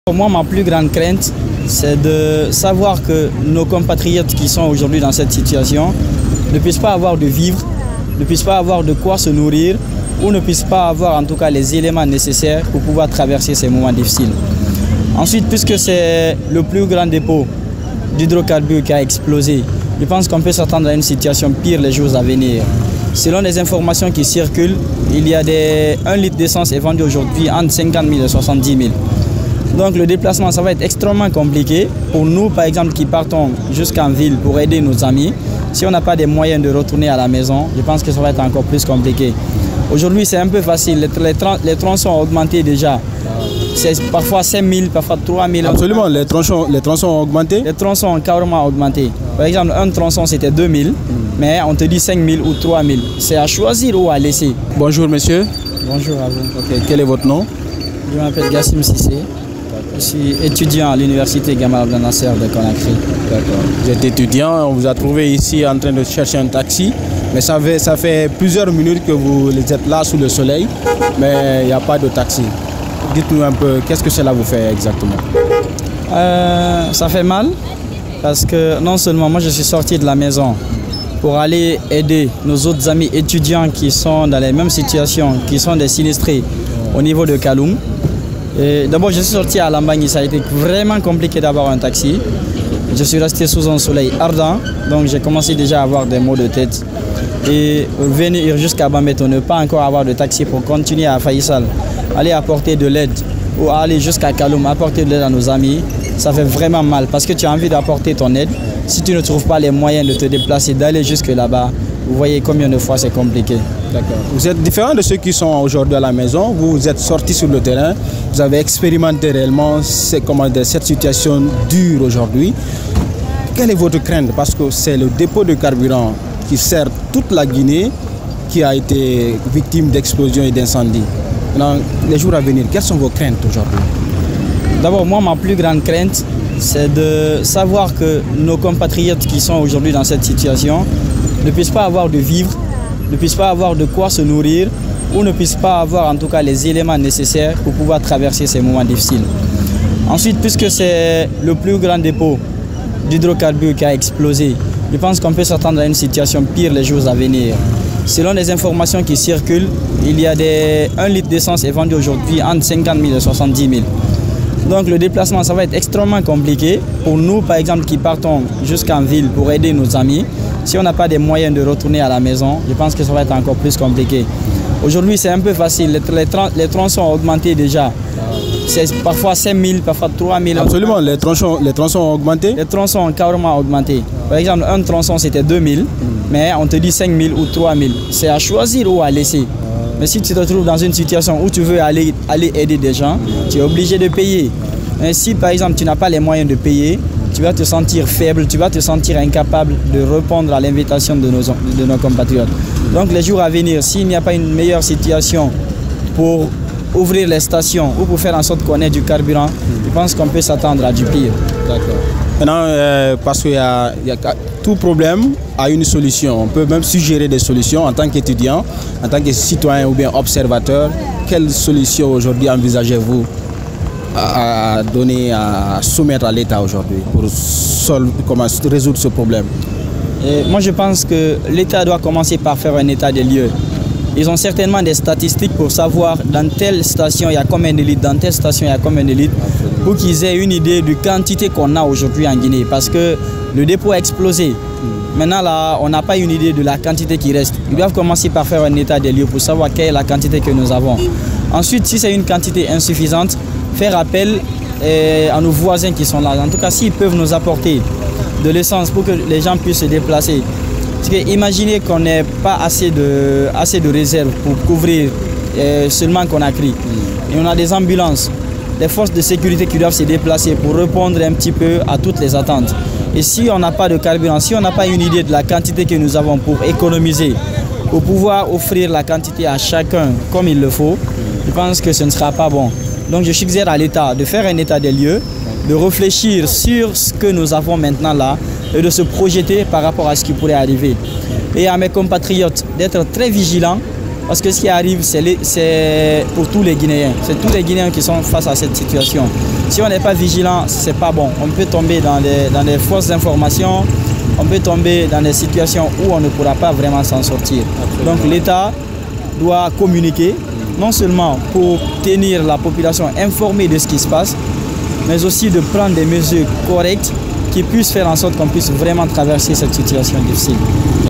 Pour moi, ma plus grande crainte, c'est de savoir que nos compatriotes qui sont aujourd'hui dans cette situation ne puissent pas avoir de vivre, ne puissent pas avoir de quoi se nourrir ou ne puissent pas avoir en tout cas les éléments nécessaires pour pouvoir traverser ces moments difficiles. Ensuite, puisque c'est le plus grand dépôt d'hydrocarbures qui a explosé, je pense qu'on peut s'attendre à une situation pire les jours à venir. Selon les informations qui circulent, il y a 1 litre d'essence est vendu aujourd'hui entre 50 000 et 70 000. Donc le déplacement, ça va être extrêmement compliqué. Pour nous, par exemple, qui partons jusqu'en ville pour aider nos amis, si on n'a pas des moyens de retourner à la maison, je pense que ça va être encore plus compliqué. Aujourd'hui, c'est un peu facile. Les tronçons ont augmenté déjà. C'est parfois 5 000, parfois 3 000. Absolument, les tronçons ont augmenté. Les tronçons ont carrément augmenté. Par exemple, un tronçon, c'était 2 000, mais on te dit 5 000 ou 3 000. C'est à choisir ou à laisser. Bonjour, monsieur. Bonjour à vous. Okay. Quel est votre nom? Je m'appelle Gassim Sissé. Je suis étudiant à l'université Gamal Abdel Nasser de Conakry. D'accord. Vous êtes étudiant, on vous a trouvé ici en train de chercher un taxi. Mais ça fait plusieurs minutes que vous êtes là sous le soleil, mais il n'y a pas de taxi. Dites-nous un peu, qu'est-ce que cela vous fait exactement? Ça fait mal parce que non seulement moi je suis sorti de la maison pour aller aider nos autres amis étudiants qui sont dans les mêmes situations, qui sont des sinistrés au niveau de Kaloum. D'abord je suis sorti à Lambagne, ça a été vraiment compliqué d'avoir un taxi. Je suis resté sous un soleil ardent, donc j'ai commencé déjà à avoir des maux de tête. Et venir jusqu'à Bambeto, ne pas encore avoir de taxi pour continuer à Faïsal, aller apporter de l'aide ou aller jusqu'à Kaloum, apporter de l'aide à nos amis, ça fait vraiment mal parce que tu as envie d'apporter ton aide. Si tu ne trouves pas les moyens de te déplacer, d'aller jusque là-bas, vous voyez combien de fois c'est compliqué. D'accord. Vous êtes différent de ceux qui sont aujourd'hui à la maison, vous êtes sortis sur le terrain, vous avez expérimenté réellement cette situation dure aujourd'hui. Quelle est votre crainte? Parce que c'est le dépôt de carburant qui sert toute la Guinée qui a été victime d'explosions et d'incendies. Dans les jours à venir, quelles sont vos craintes aujourd'hui? D'abord, moi, ma plus grande crainte, c'est de savoir que nos compatriotes qui sont aujourd'hui dans cette situation ne puissent pas avoir de vivre, ne puissent pas avoir de quoi se nourrir ou ne puissent pas avoir en tout cas les éléments nécessaires pour pouvoir traverser ces moments difficiles. Ensuite, puisque c'est le plus grand dépôt d'hydrocarbures qui a explosé, je pense qu'on peut s'attendre à une situation pire les jours à venir. Selon les informations qui circulent, il y a 1 litre d'essence est vendu aujourd'hui entre 50 000 et 70 000. Donc le déplacement, ça va être extrêmement compliqué. Pour nous, par exemple, qui partons jusqu'en ville pour aider nos amis, si on n'a pas des moyens de retourner à la maison, je pense que ça va être encore plus compliqué. Aujourd'hui, c'est un peu facile. Les tronçons ont augmenté déjà. C'est parfois 5 000, parfois 3 000. Absolument, les tronçons ont augmenté. Les tronçons ont carrément augmenté. Par exemple, un tronçon, c'était 2 000, mais on te dit 5 000 ou 3 000. C'est à choisir ou à laisser. Mais si tu te trouves dans une situation où tu veux aller aider des gens, tu es obligé de payer. Mais si par exemple tu n'as pas les moyens de payer, tu vas te sentir faible, tu vas te sentir incapable de répondre à l'invitation de nos compatriotes. Donc les jours à venir, s'il n'y a pas une meilleure situation pour ouvrir les stations ou pour faire en sorte qu'on ait du carburant, je pense qu'on peut s'attendre à du pire. D'accord. Maintenant, parce qu'il y a tout problème a une solution. On peut même suggérer des solutions en tant qu'étudiant, en tant que citoyen ou bien observateur. Quelle solution aujourd'hui envisagez-vous à donner, à soumettre à l'État aujourd'hui pour résoudre ce problème? Moi, je pense que l'État doit commencer par faire un état des lieux. Ils ont certainement des statistiques pour savoir dans telle station il y a combien de litres, dans telle station il y a combien de litres, pour qu'ils aient une idée de quantité qu'on a aujourd'hui en Guinée. Parce que le dépôt a explosé. Maintenant, là, on n'a pas une idée de la quantité qui reste. Ils doivent commencer par faire un état des lieux pour savoir quelle est la quantité que nous avons. Ensuite, si c'est une quantité insuffisante, faire appel à nos voisins qui sont là. En tout cas, s'ils peuvent nous apporter de l'essence pour que les gens puissent se déplacer. Parce que imaginez qu'on n'ait pas assez de réserves pour couvrir seulement Conakry. Et on a des ambulances, des forces de sécurité qui doivent se déplacer pour répondre un petit peu à toutes les attentes. Et si on n'a pas de carburant, si on n'a pas une idée de la quantité que nous avons pour économiser, pour pouvoir offrir la quantité à chacun comme il le faut, je pense que ce ne sera pas bon. Donc je suggère à l'État de faire un état des lieux, de réfléchir sur ce que nous avons maintenant là et de se projeter par rapport à ce qui pourrait arriver. Et à mes compatriotes d'être très vigilants Parce que ce qui arrive, c'est pour tous les Guinéens. C'est tous les Guinéens qui sont face à cette situation. Si on n'est pas vigilant, c'est pas bon. On peut tomber dans des fausses informations, on peut tomber dans des situations où on ne pourra pas vraiment s'en sortir. Absolument. Donc l'État doit communiquer, non seulement pour tenir la population informée de ce qui se passe, mais aussi de prendre des mesures correctes qui puissent faire en sorte qu'on puisse vraiment traverser cette situation difficile.